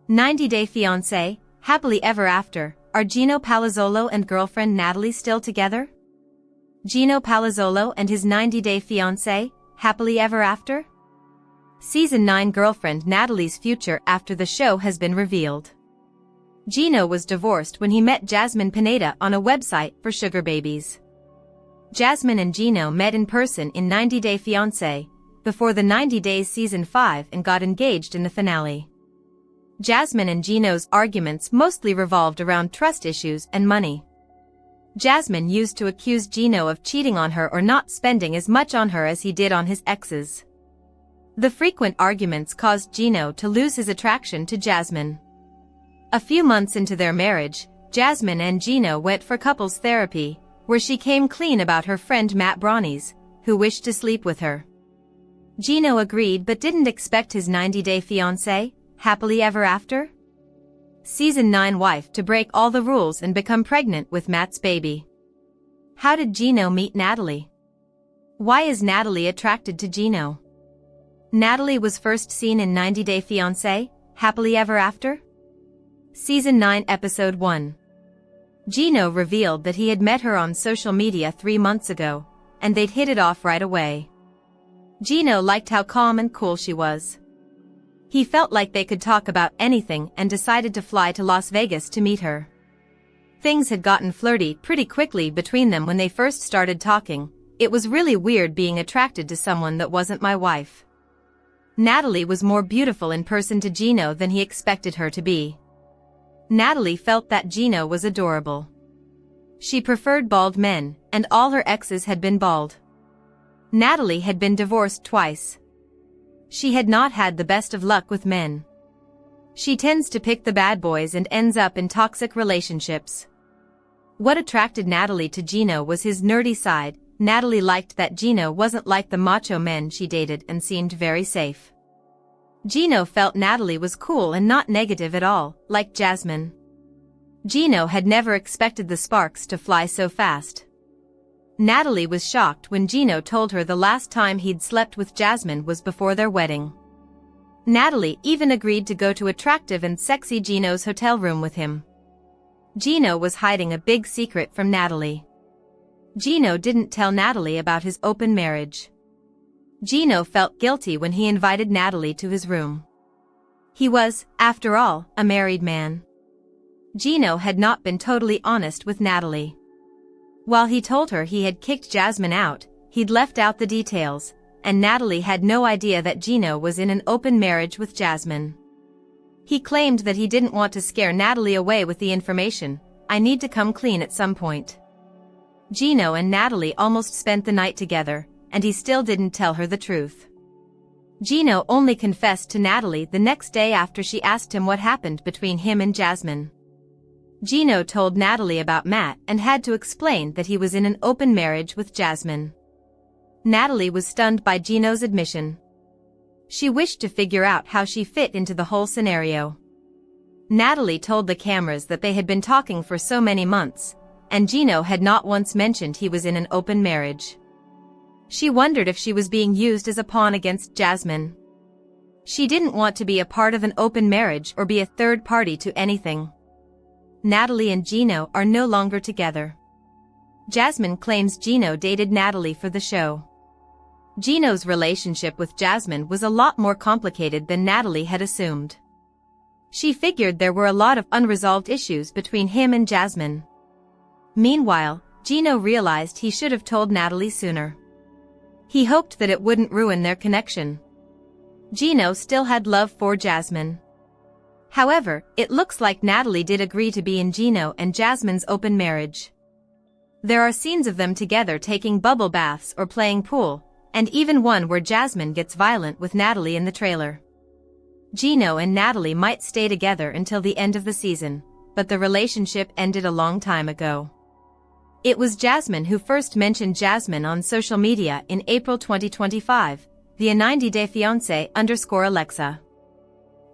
90-Day Fiancé, Happily Ever After. Are Gino Palazzolo and girlfriend Natalie still together? Gino Palazzolo and his 90-Day Fiancé, Happily Ever After? Season 9 girlfriend Natalie's future after the show has been revealed. Gino was divorced when he met Jasmine Pineda on a website for sugar babies. Jasmine and Gino met in person in 90-Day Fiancé, before the 90 Days Season 5 and got engaged in the finale. Jasmine and Gino's arguments mostly revolved around trust issues and money. Jasmine used to accuse Gino of cheating on her or not spending as much on her as he did on his exes. The frequent arguments caused Gino to lose his attraction to Jasmine. A few months into their marriage, Jasmine and Gino went for couples therapy, where she came clean about her friend Matt Brownies, who wished to sleep with her. Gino agreed but didn't expect his 90-Day Fiancé, Happily Ever After? Season 9 wife to break all the rules and become pregnant with Matt's baby. How did Gino meet Natalie? Why is Natalie attracted to Gino? Natalie was first seen in 90-Day Fiancé, Happily Ever After? Season 9 Episode 1. Gino revealed that he had met her on social media 3 months ago, and they'd hit it off right away. Gino liked how calm and cool she was. He felt like they could talk about anything and decided to fly to Las Vegas to meet her. Things had gotten flirty pretty quickly between them when they first started talking. It was really weird being attracted to someone that wasn't my wife. Natalie was more beautiful in person to Gino than he expected her to be. Natalie felt that Gino was adorable. She preferred bald men, and all her exes had been bald. Natalie had been divorced twice. She had not had the best of luck with men. She tends to pick the bad boys and ends up in toxic relationships. What attracted Natalie to Gino was his nerdy side. Natalie liked that Gino wasn't like the macho men she dated and seemed very safe. Gino felt Natalie was cool and not negative at all, like Jasmine. Gino had never expected the sparks to fly so fast. Natalie was shocked when Gino told her the last time he'd slept with Jasmine was before their wedding. Natalie even agreed to go to attractive and sexy Gino's hotel room with him. Gino was hiding a big secret from Natalie. Gino didn't tell Natalie about his open marriage. Gino felt guilty when he invited Natalie to his room. He was, after all, a married man. Gino had not been totally honest with Natalie. While he told her he had kicked Jasmine out, he'd left out the details, and Natalie had no idea that Gino was in an open marriage with Jasmine. He claimed that he didn't want to scare Natalie away with the information. I need to come clean at some point. Gino and Natalie almost spent the night together, and he still didn't tell her the truth. Gino only confessed to Natalie the next day after she asked him what happened between him and Jasmine. Gino told Natalie about Matt and had to explain that he was in an open marriage with Jasmine. Natalie was stunned by Gino's admission. She wished to figure out how she fit into the whole scenario. Natalie told the cameras that they had been talking for so many months, and Gino had not once mentioned he was in an open marriage. She wondered if she was being used as a pawn against Jasmine. She didn't want to be a part of an open marriage or be a third party to anything. Natalie and Gino are no longer together. Jasmine claims Gino dated Natalie for the show. Gino's relationship with Jasmine was a lot more complicated than Natalie had assumed. She figured there were a lot of unresolved issues between him and Jasmine. Meanwhile, Gino realized he should have told Natalie sooner. He hoped that it wouldn't ruin their connection. Gino still had love for Jasmine. However, it looks like Natalie did agree to be in Gino and Jasmine's open marriage. There are scenes of them together taking bubble baths or playing pool, and even one where Jasmine gets violent with Natalie in the trailer. Gino and Natalie might stay together until the end of the season, but the relationship ended a long time ago. It was Jasmine who first mentioned Jasmine on social media in April 2025, via 90-Day Fiancé _Alexa.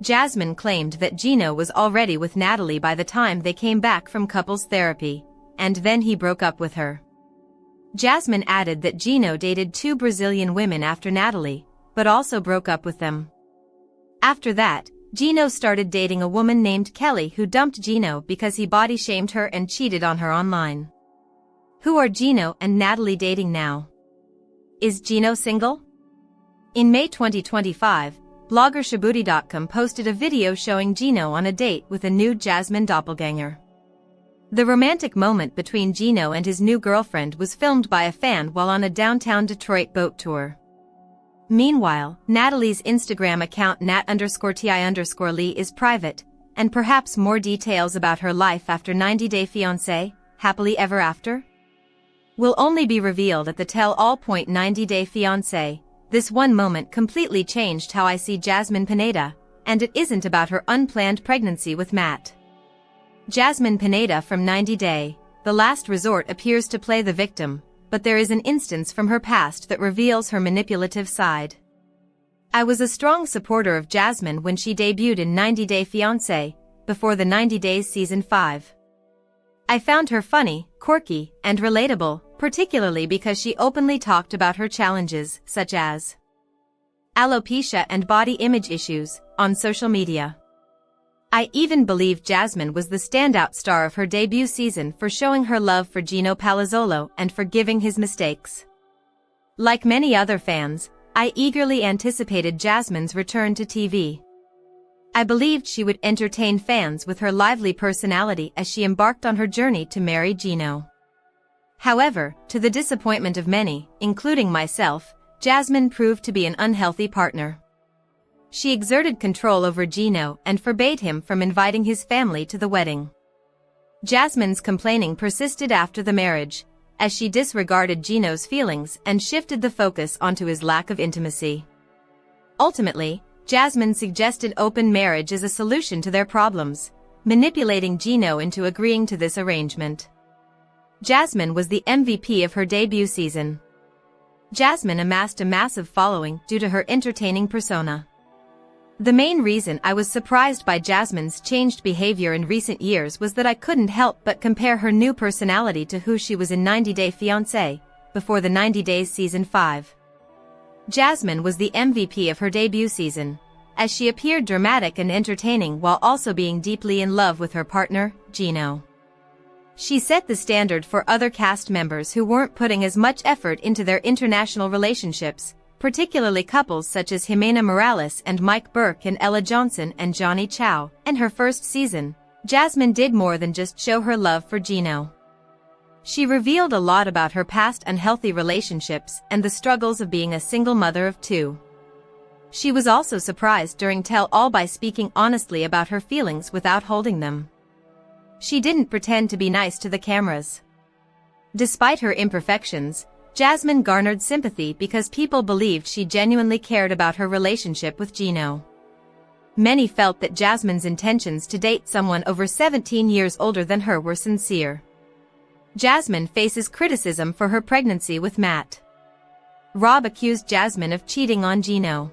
Jasmine claimed that Gino was already with Natalie by the time they came back from couples therapy, and then he broke up with her. Jasmine added that Gino dated 2 Brazilian women after Natalie, but also broke up with them. After that, Gino started dating a woman named Kelly who dumped Gino because he body shamed her and cheated on her online. Who are Gino and Natalie dating now? Is Gino single? In May 2025, blogger Shabuti.com posted a video showing Gino on a date with a new Jasmine doppelganger. The romantic moment between Gino and his new girlfriend was filmed by a fan while on a downtown Detroit boat tour. Meanwhile, Natalie's Instagram account nat_ti_lee is private, and perhaps more details about her life after 90-day fiancé, happily ever after, will only be revealed at the tell-all point. 90-day fiancé. This one moment completely changed how I see Jasmine Pineda, and it isn't about her unplanned pregnancy with Matt. Jasmine Pineda from 90 Day, The Last Resort appears to play the victim, but there is an instance from her past that reveals her manipulative side. I was a strong supporter of Jasmine when she debuted in 90 Day Fiancé, before the 90 Days Season 5. I found her funny, quirky, and relatable, particularly because she openly talked about her challenges, such as alopecia and body image issues, on social media. I even believe Jasmine was the standout star of her debut season for showing her love for Gino Palazzolo and forgiving his mistakes. Like many other fans, I eagerly anticipated Jasmine's return to TV. I believed she would entertain fans with her lively personality as she embarked on her journey to marry Gino. However, to the disappointment of many, including myself, Jasmine proved to be an unhealthy partner. She exerted control over Gino and forbade him from inviting his family to the wedding. Jasmine's complaining persisted after the marriage, as she disregarded Gino's feelings and shifted the focus onto his lack of intimacy. Ultimately, Jasmine suggested open marriage as a solution to their problems, manipulating Gino into agreeing to this arrangement. Jasmine was the MVP of her debut season. Jasmine amassed a massive following due to her entertaining persona. The main reason I was surprised by Jasmine's changed behavior in recent years was that I couldn't help but compare her new personality to who she was in 90 Day Fiancé, before the 90 Days Season 5. Jasmine was the MVP of her debut season, as she appeared dramatic and entertaining while also being deeply in love with her partner, Gino. She set the standard for other cast members who weren't putting as much effort into their international relationships, particularly couples such as Jimena Morales and Mike Burke and Ella Johnson and Johnny Chow. In her first season, Jasmine did more than just show her love for Gino. She revealed a lot about her past unhealthy relationships and the struggles of being a single mother of two. She was also surprised during Tell All by speaking honestly about her feelings without holding them. She didn't pretend to be nice to the cameras. Despite her imperfections, Jasmine garnered sympathy because people believed she genuinely cared about her relationship with Gino. Many felt that Jasmine's intentions to date someone over 17 years older than her were sincere. Jasmine faces criticism for her pregnancy with Matt. Rob accused Jasmine of cheating on Gino.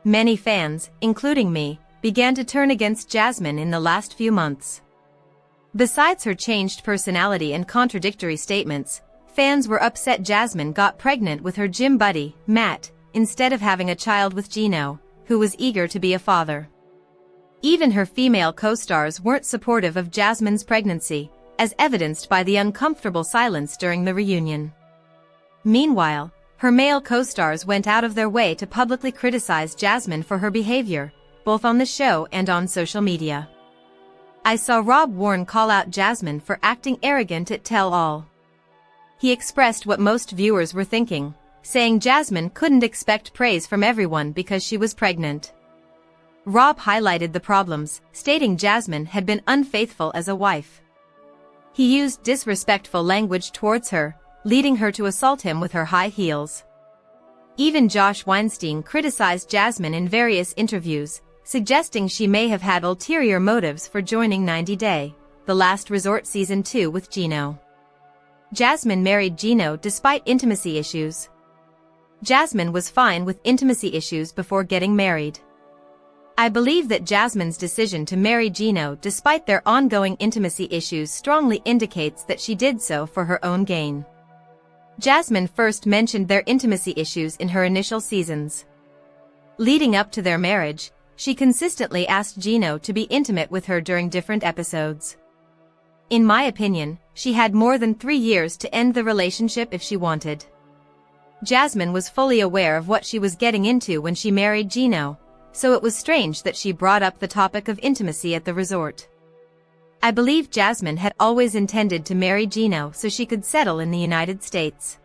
Many fans, including me, began to turn against Jasmine in the last few months. Besides her changed personality and contradictory statements, fans were upset Jasmine got pregnant with her gym buddy, Matt, instead of having a child with Gino, who was eager to be a father. Even her female co-stars weren't supportive of Jasmine's pregnancy, as evidenced by the uncomfortable silence during the reunion. Meanwhile, her male co-stars went out of their way to publicly criticize Jasmine for her behavior, both on the show and on social media. I saw Rob Warren call out Jasmine for acting arrogant at Tell All. He expressed what most viewers were thinking, saying Jasmine couldn't expect praise from everyone because she was pregnant. Rob highlighted the problems, stating Jasmine had been unfaithful as a wife. He used disrespectful language towards her, leading her to assault him with her high heels. Even Josh Weinstein criticized Jasmine in various interviews, suggesting she may have had ulterior motives for joining 90 Day, The Last Resort Season 2 with Gino. Jasmine married Gino despite intimacy issues. Jasmine was fine with intimacy issues before getting married. I believe that Jasmine's decision to marry Gino despite their ongoing intimacy issues strongly indicates that she did so for her own gain. Jasmine first mentioned their intimacy issues in her initial seasons. Leading up to their marriage, she consistently asked Gino to be intimate with her during different episodes. In my opinion, she had more than 3 years to end the relationship if she wanted. Jasmine was fully aware of what she was getting into when she married Gino, so it was strange that she brought up the topic of intimacy at the resort. I believe Jasmine had always intended to marry Gino so she could settle in the United States.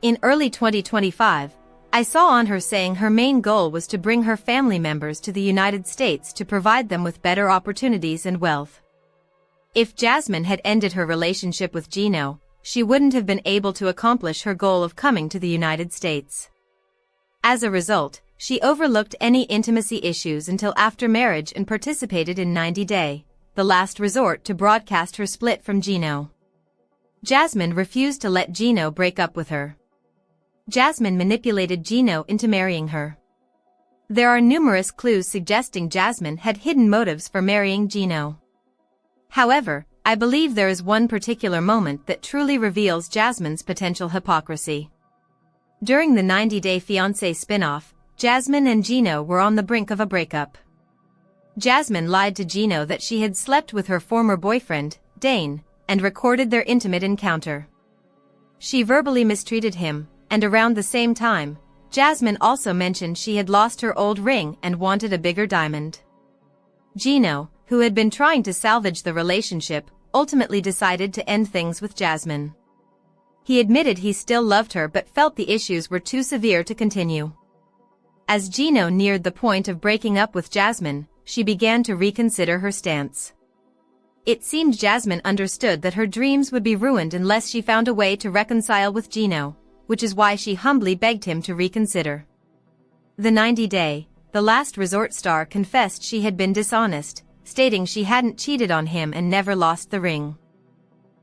In early 2025, I saw on her saying her main goal was to bring her family members to the United States to provide them with better opportunities and wealth. If Jasmine had ended her relationship with Gino, she wouldn't have been able to accomplish her goal of coming to the United States. As a result, she overlooked any intimacy issues until after marriage and participated in 90 Day, the last resort to broadcast her split from Gino. Jasmine refused to let Gino break up with her. Jasmine manipulated Gino into marrying her. There are numerous clues suggesting Jasmine had hidden motives for marrying Gino. However, I believe there is one particular moment that truly reveals Jasmine's potential hypocrisy. During the 90 Day Fiancé spin-off, Jasmine and Gino were on the brink of a breakup. Jasmine lied to Gino that she had slept with her former boyfriend, Dane, and recorded their intimate encounter. She verbally mistreated him, and around the same time, Jasmine also mentioned she had lost her old ring and wanted a bigger diamond. Gino, who had been trying to salvage the relationship, ultimately decided to end things with Jasmine. He admitted he still loved her but felt the issues were too severe to continue. As Gino neared the point of breaking up with Jasmine, she began to reconsider her stance. It seemed Jasmine understood that her dreams would be ruined unless she found a way to reconcile with Gino, which is why she humbly begged him to reconsider. The 90 Day, the last resort star confessed she had been dishonest, stating she hadn't cheated on him and never lost the ring.